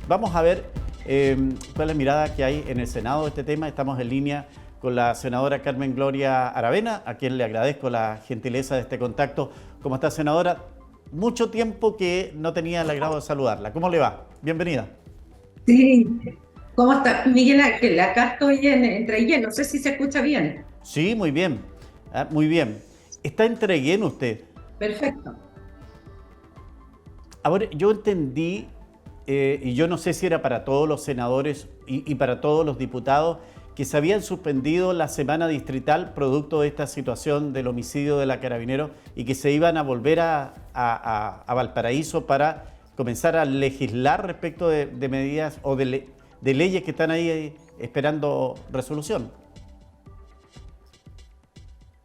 Vamos a ver cuál es la mirada que hay en el Senado de este tema. Estamos en línea con la senadora Carmen Gloria Aravena, a quien le agradezco la gentileza de este contacto. ¿Cómo está, senadora? Mucho tiempo que no tenía el agrado de saludarla. ¿Cómo le va? Bienvenida. Sí, ¿cómo está? Miguel Ángel, acá estoy entre lleno, no sé si se escucha bien. Sí, muy bien. Muy bien. ¿Está entre lleno usted? Perfecto. Ahora, yo entendí, y yo no sé si era para todos los senadores y para todos los diputados, que se habían suspendido la semana distrital producto de esta situación del homicidio de la Carabinero y que se iban a volver a Valparaíso para comenzar a legislar respecto de medidas o de leyes que están ahí esperando resolución.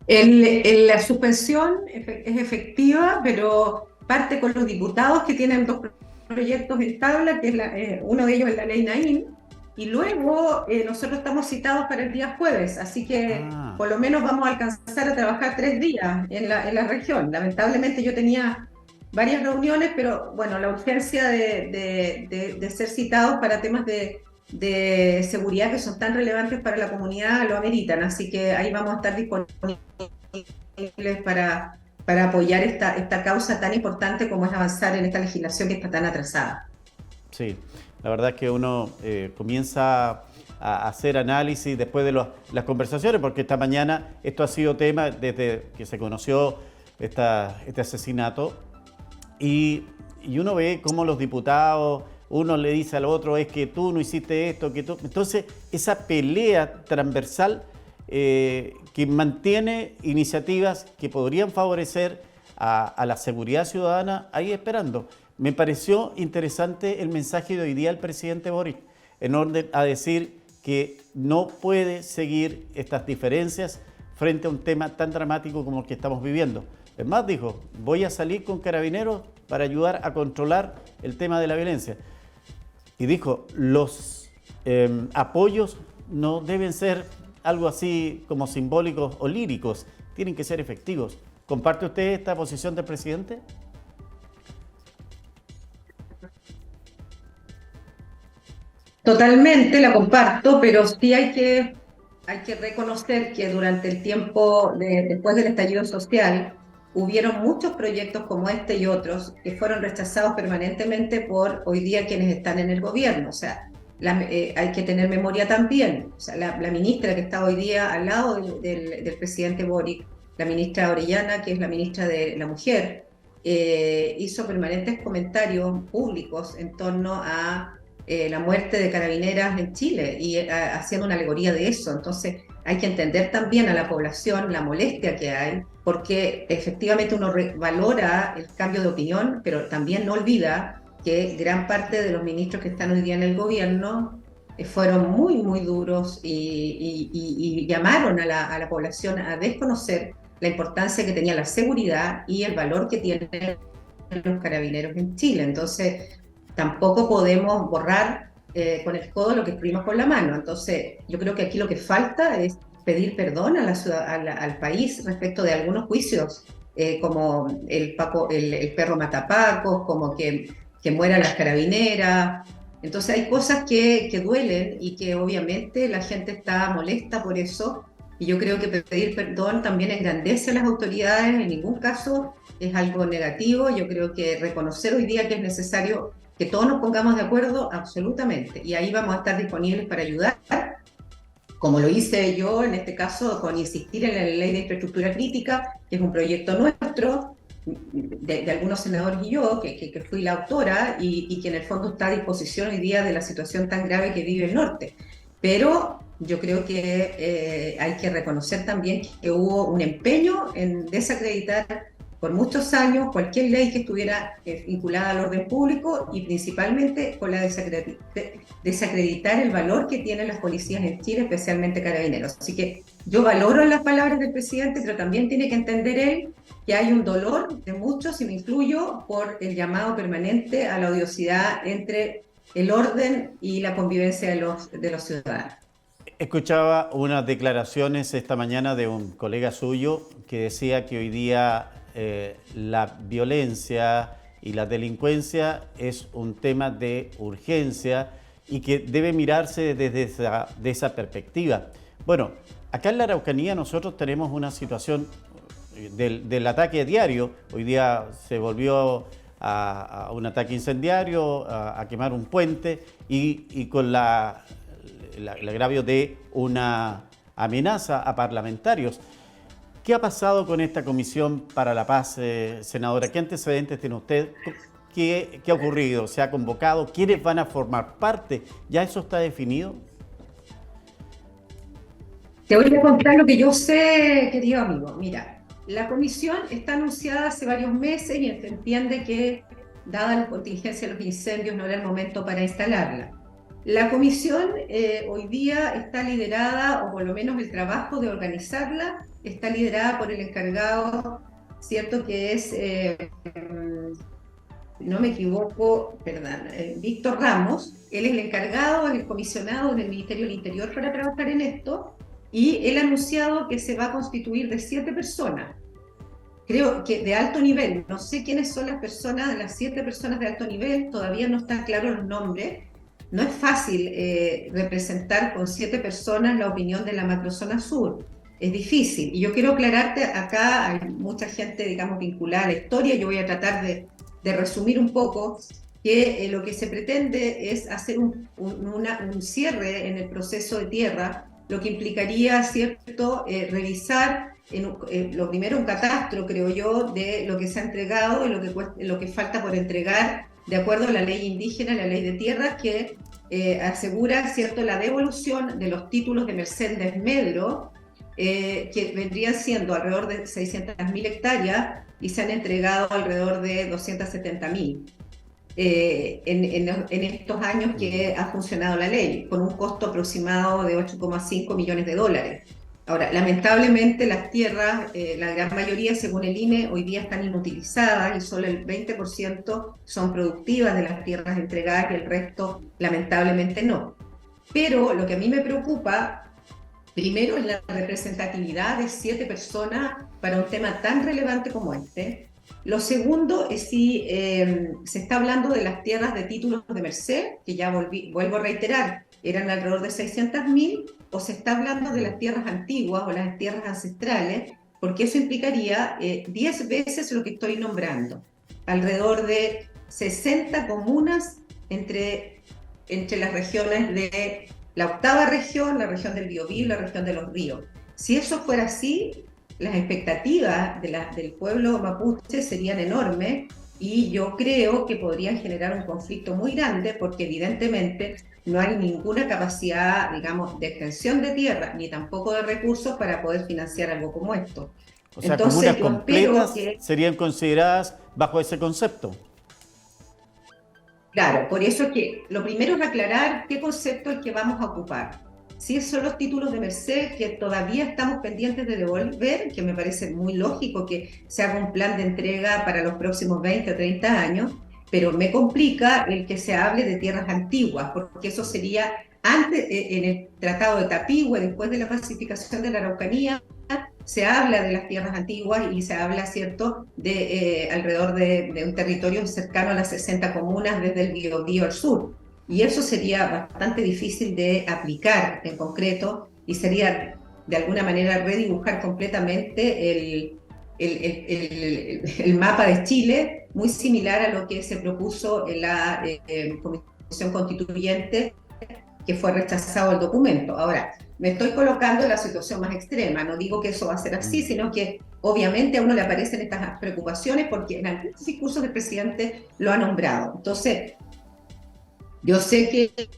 La suspensión es efectiva, pero parte con los diputados que tienen dos proyectos en tabla, que es uno de ellos es la ley Naín, y luego nosotros estamos citados para el día jueves, así que Ah, por lo menos vamos a alcanzar a trabajar 3 días en la región. Lamentablemente yo tenía varias reuniones, pero bueno, la urgencia de ser citados para temas de seguridad que son tan relevantes para la comunidad lo ameritan, así que ahí vamos a estar disponibles para apoyar esta causa tan importante como es avanzar en esta legislación que está tan atrasada. sí, la verdad es que uno comienza a hacer análisis después de las conversaciones, porque esta mañana esto ha sido tema desde que se conoció este asesinato y uno ve cómo los diputados, uno le dice al otro, es que tú no hiciste esto, que tú... Entonces, esa pelea transversal que mantiene iniciativas que podrían favorecer a la seguridad ciudadana ahí esperando. Me pareció interesante el mensaje de hoy día del presidente Boric, en orden a decir que no puede seguir estas diferencias frente a un tema tan dramático como el que estamos viviendo. Es más, dijo, voy a salir con carabineros para ayudar a controlar el tema de la violencia. Y dijo, los apoyos no deben ser algo así como simbólicos o líricos, tienen que ser efectivos. ¿Comparte usted esta posición del presidente? Totalmente la comparto, pero sí hay que reconocer que durante el tiempo después del estallido social hubieron muchos proyectos como este y otros que fueron rechazados permanentemente por hoy día quienes están en el gobierno. O sea, hay que tener memoria también. O sea, la ministra que está hoy día al lado del presidente Boric, la ministra Orellana, que es la ministra de la Mujer, hizo permanentes comentarios públicos en torno a la muerte de carabineras en Chile y haciendo una alegoría de eso. Entonces hay que entender también a la población la molestia que hay, porque efectivamente uno valora el cambio de opinión, pero también no olvida que gran parte de los ministros que están hoy día en el gobierno fueron muy, muy duros y llamaron a la población a desconocer la importancia que tenía la seguridad y el valor que tienen los carabineros en Chile. Entonces, tampoco podemos borrar con el codo lo que escribimos con la mano. Entonces, yo creo que aquí lo que falta es pedir perdón al país respecto de algunos juicios, como el perro matapacos, como que mueran las carabineras. Entonces hay cosas que duelen y que obviamente la gente está molesta por eso. Y yo creo que pedir perdón también engrandece a las autoridades, en ningún caso es algo negativo. Yo creo que reconocer hoy día que es necesario que todos nos pongamos de acuerdo, absolutamente. Y ahí vamos a estar disponibles para ayudar, como lo hice yo en este caso, con insistir en la ley de infraestructura crítica, que es un proyecto nuestro, de algunos senadores y yo, que fui la autora y que en el fondo está a disposición hoy día de la situación tan grave que vive el norte. Pero yo creo que hay que reconocer también que hubo un empeño en desacreditar por muchos años cualquier ley que estuviera vinculada al orden público y principalmente con la desacreditar el valor que tienen las policías en Chile, especialmente carabineros. Así que yo valoro las palabras del presidente, pero también tiene que entender él que hay un dolor de muchos, y me incluyo, por el llamado permanente a la odiosidad entre el orden y la convivencia de los ciudadanos. Escuchaba unas declaraciones esta mañana de un colega suyo que decía que hoy día la violencia y la delincuencia es un tema de urgencia y que debe mirarse desde esa perspectiva. Bueno, acá en la Araucanía nosotros tenemos una situación del ataque diario. Hoy día se volvió a un ataque incendiario, a quemar un puente y con el agravio de una amenaza a parlamentarios. ¿Qué ha pasado con esta Comisión para la Paz, senadora? ¿Qué antecedentes tiene usted? ¿Qué ha ocurrido? ¿Se ha convocado? ¿Quiénes van a formar parte? ¿Ya eso está definido? Te voy a contar lo que yo sé, querido amigo. Mira, la comisión está anunciada hace varios meses y se entiende que, dada la contingencia de los incendios, no era el momento para instalarla. La comisión hoy día está liderada, o por lo menos el trabajo de organizarla, está liderada por el encargado, ¿cierto? Que es, no me equivoco, perdón, Víctor Ramos. Él es el encargado, es el comisionado del Ministerio del Interior para trabajar en esto, y él ha anunciado que se va a constituir de 7 personas. Creo que de alto nivel, no sé quiénes son las personas, las 7 personas de alto nivel, todavía no están claros los nombres. No es fácil representar con 7 personas la opinión de la macrozona sur, es difícil. Y yo quiero aclararte, acá hay mucha gente, digamos, vinculada a la historia, yo voy a tratar de resumir un poco, que lo que se pretende es hacer un cierre en el proceso de tierra, lo que implicaría, ¿cierto?, revisar lo primero un catastro, creo yo, de lo que se ha entregado y lo que falta por entregar, de acuerdo a la ley indígena, la ley de tierras, que asegura, ¿cierto?, la devolución de los títulos de merced desmedro, que vendrían siendo alrededor de 600.000 hectáreas y se han entregado alrededor de 270.000. En estos años que ha funcionado la ley, con un costo aproximado de 8,5 millones de dólares. Ahora, lamentablemente las tierras, la gran mayoría, según el INE, hoy día están inutilizadas y solo el 20% son productivas de las tierras entregadas y el resto, lamentablemente, no. Pero lo que a mí me preocupa, primero, es la representatividad de 7 personas para un tema tan relevante como este. Lo segundo es si se está hablando de las tierras de títulos de merced, que ya vuelvo a reiterar, eran alrededor de 600.000, o se está hablando de las tierras antiguas o las tierras ancestrales, porque eso implicaría 10 veces lo que estoy nombrando, alrededor de 60 comunas entre las regiones de la octava región, la región del Biobío y la región de los ríos. Si eso fuera así, las expectativas del pueblo mapuche serían enormes y yo creo que podrían generar un conflicto muy grande porque evidentemente no hay ninguna capacidad, digamos, de extensión de tierra ni tampoco de recursos para poder financiar algo como esto. O sea, comunas completas serían consideradas bajo ese concepto. Claro, por eso es que lo primero es aclarar qué concepto es el que vamos a ocupar. Si son los títulos de merced que todavía estamos pendientes de devolver, que me parece muy lógico que se haga un plan de entrega para los próximos 20 o 30 años, pero me complica el que se hable de tierras antiguas, porque eso sería antes, en el Tratado de Tapigüe, después de la pacificación de la Araucanía, se habla de las tierras antiguas y se habla, ¿cierto?, de alrededor de un territorio cercano a las 60 comunas desde el Biobío al sur. Y eso sería bastante difícil de aplicar en concreto y sería de alguna manera redibujar completamente el mapa de Chile, muy similar a lo que se propuso en la Comisión Constituyente, que fue rechazado el documento. Ahora, me estoy colocando en la situación más extrema, no digo que eso va a ser así, sino que obviamente a uno le aparecen estas preocupaciones porque en algunos discursos del presidente lo ha nombrado. Entonces, yo sé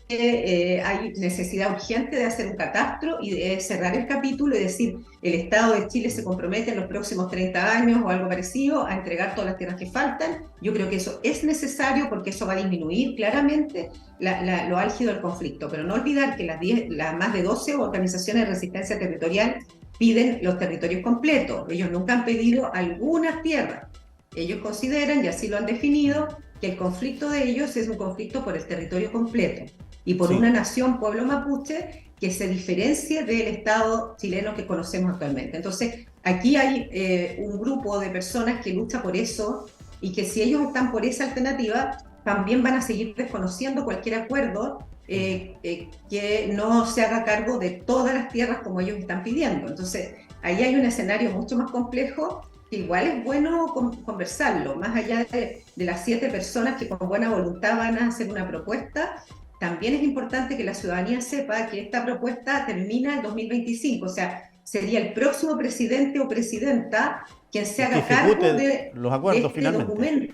que hay necesidad urgente de hacer un catastro y de cerrar el capítulo y decir, el Estado de Chile se compromete en los próximos 30 años o algo parecido a entregar todas las tierras que faltan. Yo creo que eso es necesario porque eso va a disminuir claramente lo álgido del conflicto. Pero no olvidar que las más de 12 organizaciones de resistencia territorial piden los territorios completos. Ellos nunca han pedido algunas tierras. Ellos consideran, y así lo han definido, que el conflicto de ellos es un conflicto por el territorio completo y por una nación, pueblo mapuche, que se diferencie del Estado chileno que conocemos actualmente. Entonces, aquí hay un grupo de personas que lucha por eso y que si ellos están por esa alternativa, también van a seguir desconociendo cualquier acuerdo que no se haga cargo de todas las tierras como ellos están pidiendo. Entonces, ahí hay un escenario mucho más complejo que igual es bueno conversarlo, más allá de las 7 personas que con buena voluntad van a hacer una propuesta. También es importante que la ciudadanía sepa que esta propuesta termina en 2025, o sea, sería el próximo presidente o presidenta quien se que haga cargo ejecute los acuerdos este finalmente. documento.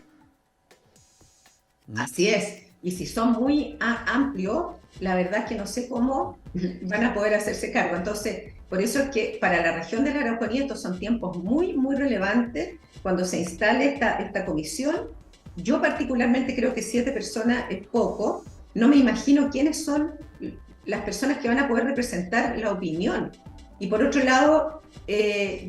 ¿Mm? Así es, y si son muy amplios, la verdad es que no sé cómo van a poder hacerse cargo. Entonces, por eso es que para la región de la Araucanía estos son tiempos muy, muy relevantes cuando se instale esta comisión. Yo particularmente creo que 7 personas es poco. No me imagino quiénes son las personas que van a poder representar la opinión. Y por otro lado,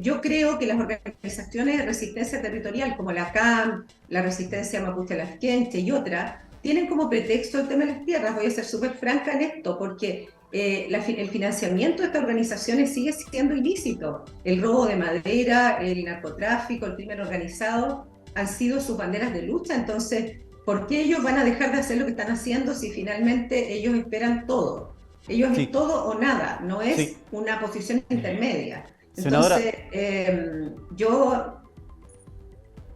yo creo que las organizaciones de resistencia territorial, como la CAM, la Resistencia Mapuche Lasquenche y otras, tienen como pretexto el tema de las tierras. Voy a ser súper franca en esto, porque el financiamiento de estas organizaciones sigue siendo ilícito. El robo de madera, el narcotráfico, el crimen organizado han sido sus banderas de lucha. Entonces, ¿por qué ellos van a dejar de hacer lo que están haciendo si finalmente ellos esperan todo? Ellos Sí, es todo o nada, no sí. es una posición intermedia. Senadora, Entonces, yo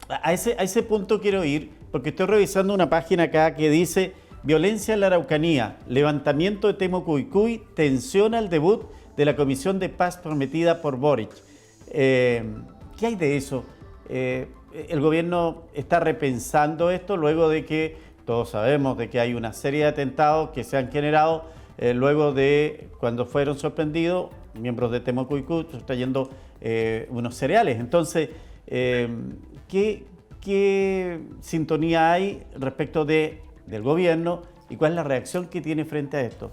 a ese punto quiero ir, porque estoy revisando una página acá que dice: violencia en la Araucanía, levantamiento de Temocuycuy, tensión al debut de la Comisión de Paz prometida por Boric. ¿Qué hay de eso? ¿El gobierno está repensando esto luego de que todos sabemos de que hay una serie de atentados que se han generado luego de cuando fueron sorprendidos miembros de Temocuycuy trayendo unos cereales? Entonces, ¿qué sintonía hay respecto del gobierno y cuál es la reacción que tiene frente a esto?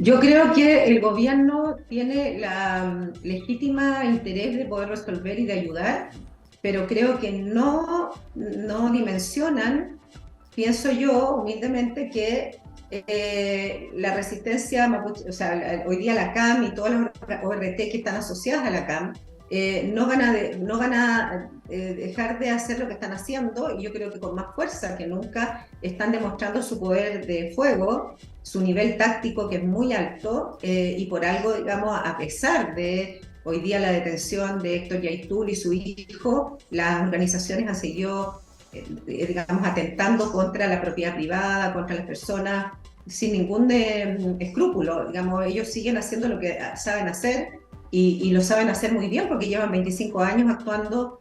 Yo creo que el gobierno tiene la legítima interés de poder resolver y de ayudar, pero creo que no dimensionan, pienso yo humildemente, que la resistencia mapuche, o sea, hoy día la CAM y todas las ORT que están asociadas a la CAM, no van a dejar de hacer lo que están haciendo, y yo creo que con más fuerza que nunca están demostrando su poder de fuego, su nivel táctico que es muy alto, y por algo, digamos, a pesar de hoy día la detención de Héctor Yaitul y su hijo, las organizaciones han seguido, digamos, atentando contra la propiedad privada, contra las personas, sin ningún escrúpulo. Digamos, ellos siguen haciendo lo que saben hacer, y lo saben hacer muy bien porque llevan 25 años actuando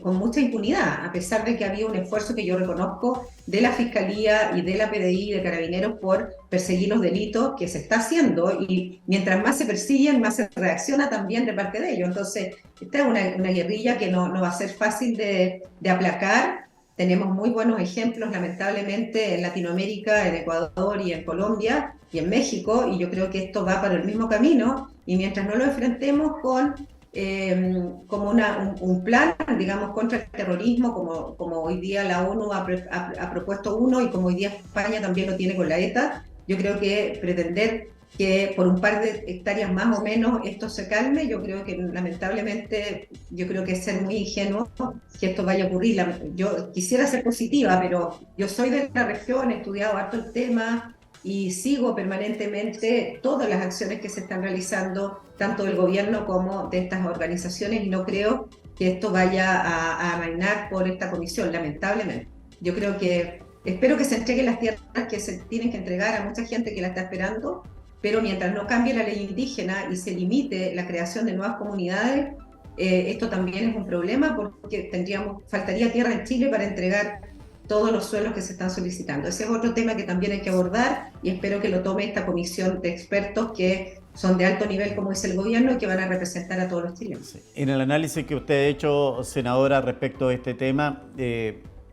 con mucha impunidad, a pesar de que había un esfuerzo que yo reconozco de la Fiscalía y de la PDI, de Carabineros, por perseguir los delitos que se está haciendo, y mientras más se persiguen, más se reacciona también de parte de ellos. Entonces, esta es una guerrilla que no va a ser fácil de aplacar. Tenemos muy buenos ejemplos, lamentablemente, en Latinoamérica, en Ecuador y en Colombia y en México, y yo creo que esto va para el mismo camino, y mientras no lo enfrentemos con como un plan, digamos, contra el terrorismo, como hoy día la ONU ha propuesto uno, y como hoy día España también lo tiene con la ETA, yo creo que pretender que por un par de hectáreas más o menos esto se calme, yo creo que lamentablemente, yo creo que es ser muy ingenuo que esto vaya a ocurrir. Yo quisiera ser positiva, pero yo soy de la región, he estudiado harto el tema y sigo permanentemente todas las acciones que se están realizando, tanto del gobierno como de estas organizaciones, y no creo que esto vaya a amainar por esta comisión, lamentablemente. Yo creo que, espero que se entreguen las tierras que se tienen que entregar a mucha gente que la está esperando, pero mientras no cambie la ley indígena y se limite la creación de nuevas comunidades, esto también es un problema, porque faltaría tierra en Chile para entregar todos los suelos que se están solicitando. Ese es otro tema que también hay que abordar, y espero que lo tome esta comisión de expertos que son de alto nivel, como es el gobierno, y que van a representar a todos los chilenos. Sí. En el análisis que usted ha hecho, senadora, respecto a este tema,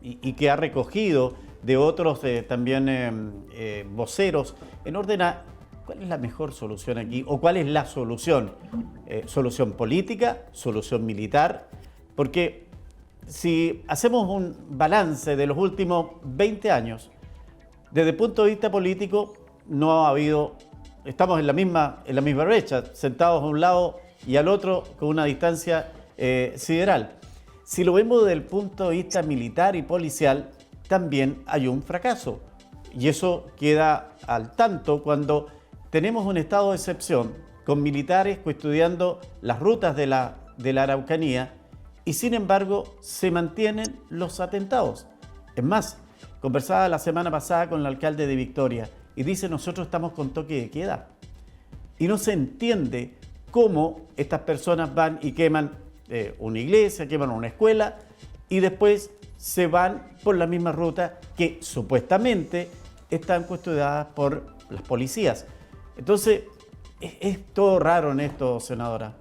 y que ha recogido de otros también voceros, en orden a cuál es la mejor solución aquí, o cuál es la solución, solución política, solución militar, porque si hacemos un balance de los últimos 20 años, desde el punto de vista político, no ha habido, estamos en la misma brecha, sentados a un lado y al otro con una distancia sideral. Si lo vemos desde el punto de vista militar y policial, también hay un fracaso. Y eso queda al tanto cuando tenemos un estado de excepción con militares custodiando las rutas de la Araucanía y sin embargo se mantienen los atentados. Es más, conversaba la semana pasada con el alcalde de Victoria y dice: nosotros estamos con toque de queda. Y no se entiende cómo estas personas van y queman una iglesia, queman una escuela y después se van por la misma ruta que supuestamente están custodiadas por las policías. Entonces, es todo raro en esto, senadora.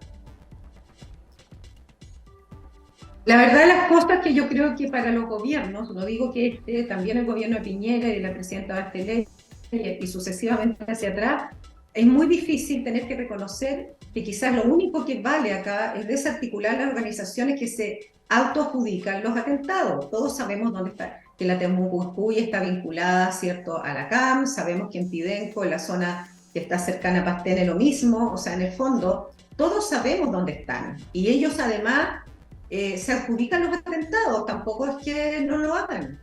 La verdad de las cosas que yo creo que para los gobiernos, no digo que también el gobierno de Piñera y de la presidenta Bachelet y sucesivamente hacia atrás, es muy difícil tener que reconocer que quizás lo único que vale acá es desarticular las organizaciones que se autoadjudican los atentados. Todos sabemos dónde está, que la Temucuy está vinculada, ¿cierto?, a la CAM, sabemos que en Pidenco, en la zona que está cercana a Pastene, lo mismo, o sea, en el fondo, todos sabemos dónde están. Y ellos además se adjudican los atentados, tampoco es que no lo hagan.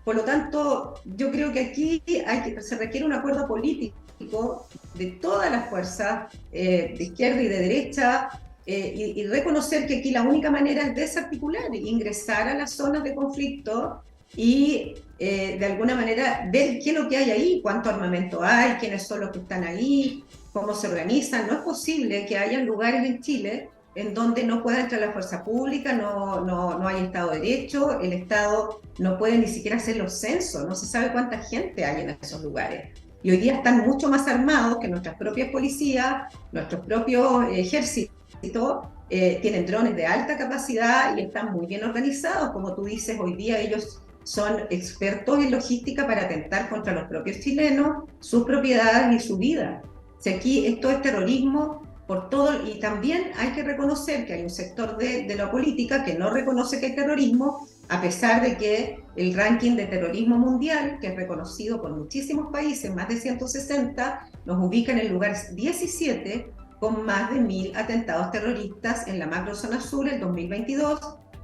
Por lo tanto, yo creo que aquí se requiere un acuerdo político de todas las fuerzas, de izquierda y de derecha, y reconocer que aquí la única manera es desarticular, ingresar a las zonas de conflicto y de alguna manera ver qué es lo que hay ahí, cuánto armamento hay, quiénes son los que están ahí, cómo se organizan. No es posible que haya lugares en Chile en donde no pueda entrar la fuerza pública, no hay Estado de Derecho, el Estado no puede ni siquiera hacer los censos, no se sabe cuánta gente hay en esos lugares. Y hoy día están mucho más armados que nuestras propias policías, nuestros propios ejércitos, tienen drones de alta capacidad y están muy bien organizados. Como tú dices, hoy día ellos son expertos en logística para atentar contra los propios chilenos, sus propiedades y su vida. O sea, aquí esto es terrorismo por todo, y también hay que reconocer que hay un sector de la política que no reconoce que hay terrorismo, a pesar de que el ranking de terrorismo mundial, que es reconocido por muchísimos países, más de 160, nos ubica en el lugar 17, con más de 1.000 atentados terroristas en la macrozona sur el 2022,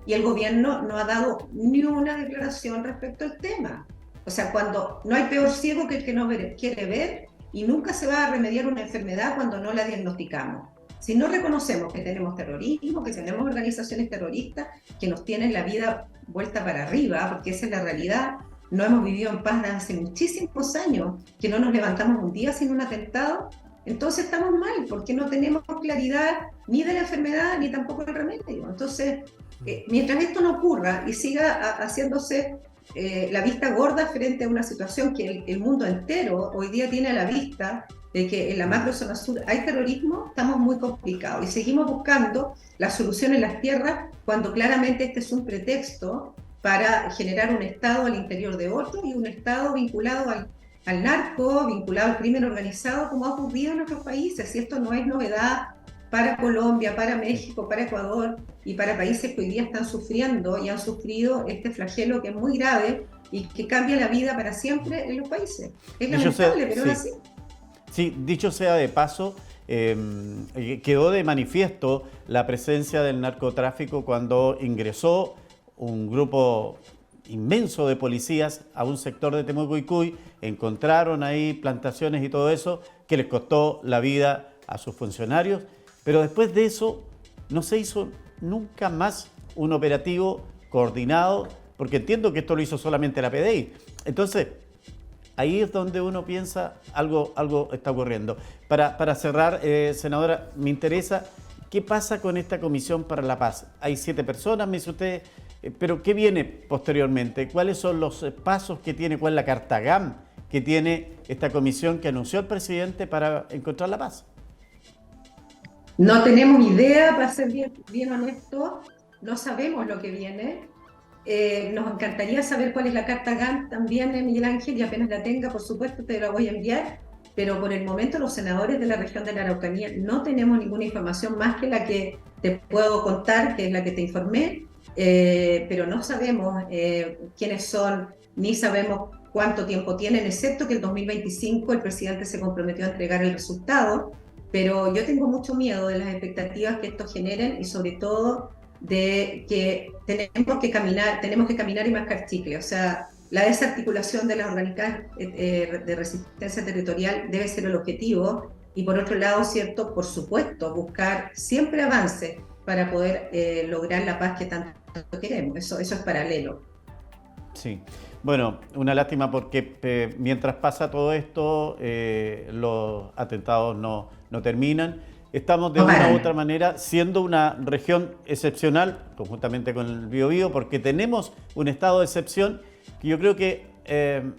y el gobierno no ha dado ni una declaración respecto al tema. O sea, cuando no hay peor ciego que el que no quiere ver, y nunca se va a remediar una enfermedad cuando no la diagnosticamos. Si no reconocemos que tenemos terrorismo, que tenemos organizaciones terroristas que nos tienen la vida vuelta para arriba, porque esa es la realidad, no hemos vivido en paz desde hace muchísimos años, que no nos levantamos un día sin un atentado, entonces estamos mal, porque no tenemos claridad ni de la enfermedad ni tampoco del remedio. Entonces, mientras esto no ocurra y siga haciéndose la vista gorda frente a una situación que el mundo entero hoy día tiene a la vista, de que en la macrozona sur hay terrorismo, estamos muy complicados y seguimos buscando la solución en las tierras cuando claramente este es un pretexto para generar un Estado al interior de otro y un Estado vinculado al narco, vinculado al crimen organizado, como ha ocurrido en otros países. Y esto no es novedad para Colombia, para México, para Ecuador y para países que hoy día están sufriendo y han sufrido este flagelo que es muy grave y que cambia la vida para siempre en los países. Es lamentable, pero es así. Sí, dicho sea de paso, quedó de manifiesto la presencia del narcotráfico cuando ingresó un grupo inmenso de policías a un sector de Temucuicui, encontraron ahí plantaciones y todo eso, que les costó la vida a sus funcionarios, pero después de eso no se hizo nunca más un operativo coordinado, porque entiendo que esto lo hizo solamente la PDI. Entonces, ahí es donde uno piensa algo está ocurriendo. Para cerrar, senadora, me interesa qué pasa con esta Comisión para la Paz. Hay 7 personas, me dice usted, pero ¿qué viene posteriormente? ¿Cuáles son los pasos que tiene? ¿Cuál es la carta GAM que tiene esta comisión que anunció el presidente para encontrar la paz? No tenemos idea, para ser bien honesto, no sabemos lo que viene. Nos encantaría saber cuál es la carta GAM también, Miguel Ángel, y apenas la tenga, por supuesto, te la voy a enviar, pero por el momento los senadores de la región de la Araucanía no tenemos ninguna información más que la que te puedo contar, que es la que te informé, pero no sabemos quiénes son, ni sabemos cuánto tiempo tienen, excepto que el 2025 el presidente se comprometió a entregar el resultado, pero yo tengo mucho miedo de las expectativas que esto generen y sobre todo de que tenemos que caminar y mascar chicle. O sea, la desarticulación de las orgánicas de resistencia territorial debe ser el objetivo. Y por otro lado, cierto, por supuesto, buscar siempre avances para poder lograr la paz que tanto queremos. Eso es paralelo. Sí, bueno, una lástima porque mientras pasa todo esto, los atentados no terminan. Estamos de No una u paran. otra manera siendo una región excepcional, conjuntamente con el Biobío, porque tenemos un estado de excepción que yo creo que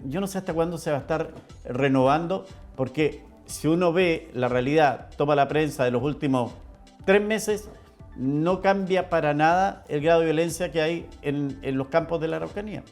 yo no sé hasta cuándo se va a estar renovando, porque si uno ve la realidad, toma la prensa de los últimos 3 meses, no cambia para nada el grado de violencia que hay en los campos de la Araucanía.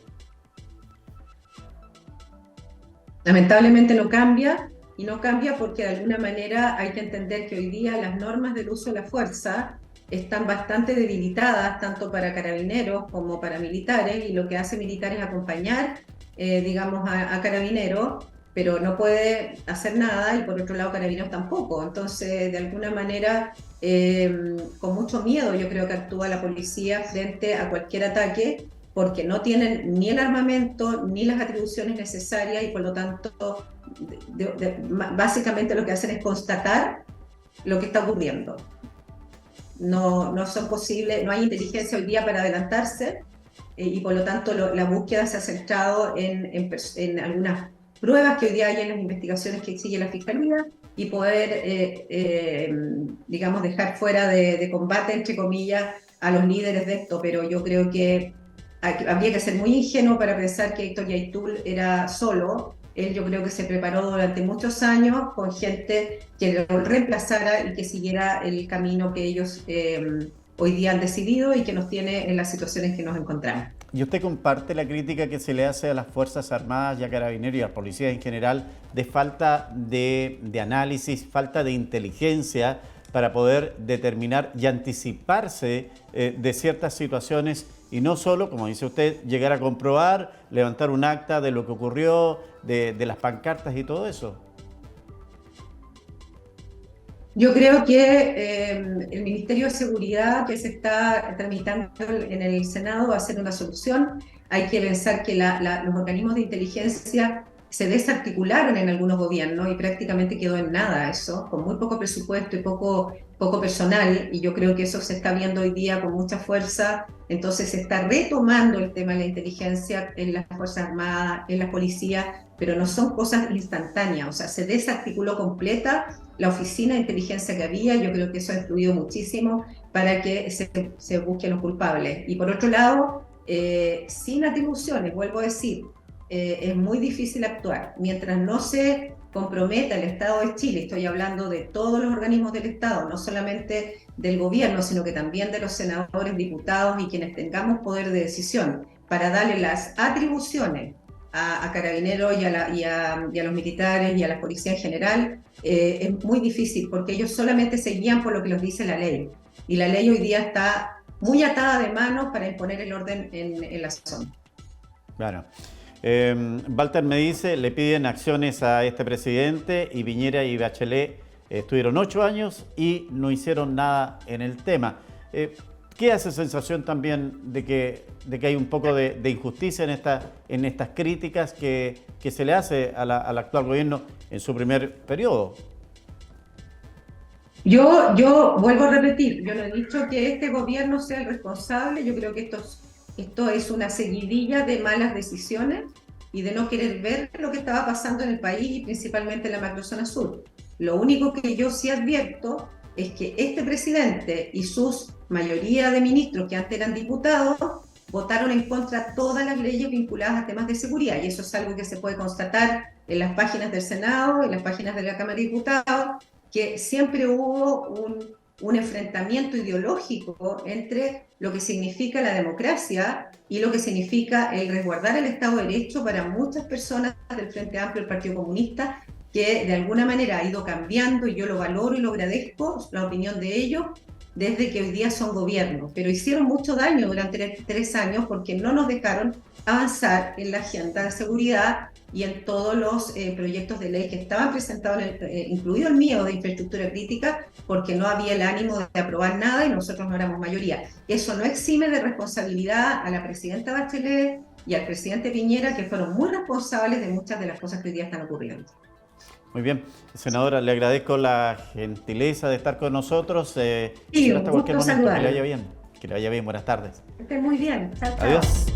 Lamentablemente no cambia, y no cambia porque de alguna manera hay que entender que hoy día las normas del uso de la fuerza están bastante debilitadas, tanto para carabineros como para militares, y lo que hace militar es acompañar, digamos, a carabineros, pero no puede hacer nada, y por otro lado carabineros tampoco. Entonces, de alguna manera, con mucho miedo yo creo que actúa la policía frente a cualquier ataque, porque no tienen ni el armamento ni las atribuciones necesarias, y por lo tanto básicamente lo que hacen es constatar lo que está ocurriendo. No son posibles, no hay inteligencia hoy día para adelantarse, y por lo tanto la búsqueda se ha centrado en algunas pruebas que hoy día hay en las investigaciones que exige la Fiscalía, y poder, digamos, dejar fuera de combate, entre comillas, a los líderes de esto. Pero yo creo que habría que ser muy ingenuo para pensar que Héctor Yaitul era solo. Él, yo creo que se preparó durante muchos años con gente que lo reemplazara y que siguiera el camino que ellos hoy día han decidido, y que nos tiene en las situaciones que nos encontramos. ¿Y usted comparte la crítica que se le hace a las Fuerzas Armadas y a Carabineros y a la policía en general de falta de análisis, falta de inteligencia para poder determinar y anticiparse de ciertas situaciones, y no solo, como dice usted, llegar a comprobar, levantar un acta de lo que ocurrió, de las pancartas y todo eso? Yo creo que el Ministerio de Seguridad que se está tramitando en el Senado va a ser una solución. Hay que pensar que los organismos de inteligencia se desarticularon en algunos gobiernos, y prácticamente quedó en nada eso, con muy poco presupuesto y poco personal, y yo creo que eso se está viendo hoy día con mucha fuerza. Entonces se está retomando el tema de la inteligencia en las Fuerzas Armadas, en la policía, pero no son cosas instantáneas. O sea, se desarticuló completa la oficina de inteligencia que había. Yo creo que eso ha influido muchísimo para que se busquen los culpables. Y por otro lado, sin atribuciones, vuelvo a decir, es muy difícil actuar. Mientras no se comprometa el Estado de Chile, estoy hablando de todos los organismos del Estado, no solamente del gobierno, sino que también de los senadores, diputados y quienes tengamos poder de decisión, para darle las atribuciones a Carabineros y a los militares y a la policía en general, es muy difícil, porque ellos solamente se guían por lo que les dice la ley. Y la ley hoy día está muy atada de manos para imponer el orden en la zona. Claro. Walter me dice, le piden acciones a este presidente, y Piñera y Bachelet estuvieron 8 años y no hicieron nada en el tema. ¿Qué hace sensación también de que hay un poco de injusticia en estas críticas que se le hace al actual gobierno en su primer periodo? Yo vuelvo a repetir, yo no he dicho que este gobierno sea el responsable. Yo creo que esto es una seguidilla de malas decisiones y de no querer ver lo que estaba pasando en el país, y principalmente en la macrozona sur. Lo único que yo sí advierto es que este presidente y sus mayoría de ministros, que antes eran diputados, votaron en contra de todas las leyes vinculadas a temas de seguridad, y eso es algo que se puede constatar en las páginas del Senado, en las páginas de la Cámara de Diputados, que siempre hubo un enfrentamiento ideológico entre lo que significa la democracia y lo que significa el resguardar el Estado de Derecho para muchas personas del Frente Amplio del Partido Comunista, que de alguna manera ha ido cambiando, y yo lo valoro y lo agradezco, la opinión de ellos, desde que hoy día son gobierno, pero hicieron mucho daño durante 3 años porque no nos dejaron avanzar en la agenda de seguridad y en todos los proyectos de ley que estaban presentados, incluido el mío de infraestructura crítica, porque no había el ánimo de aprobar nada y nosotros no éramos mayoría. Eso no exime de responsabilidad a la presidenta Bachelet y al presidente Piñera, que fueron muy responsables de muchas de las cosas que hoy día están ocurriendo. Muy bien, senadora, le agradezco la gentileza de estar con nosotros. Sí, Será un hasta cualquier gusto momento. Que le saludarle. vaya bien. Que le vaya bien. Buenas tardes. Que esté muy bien. Chao, chao. Adiós.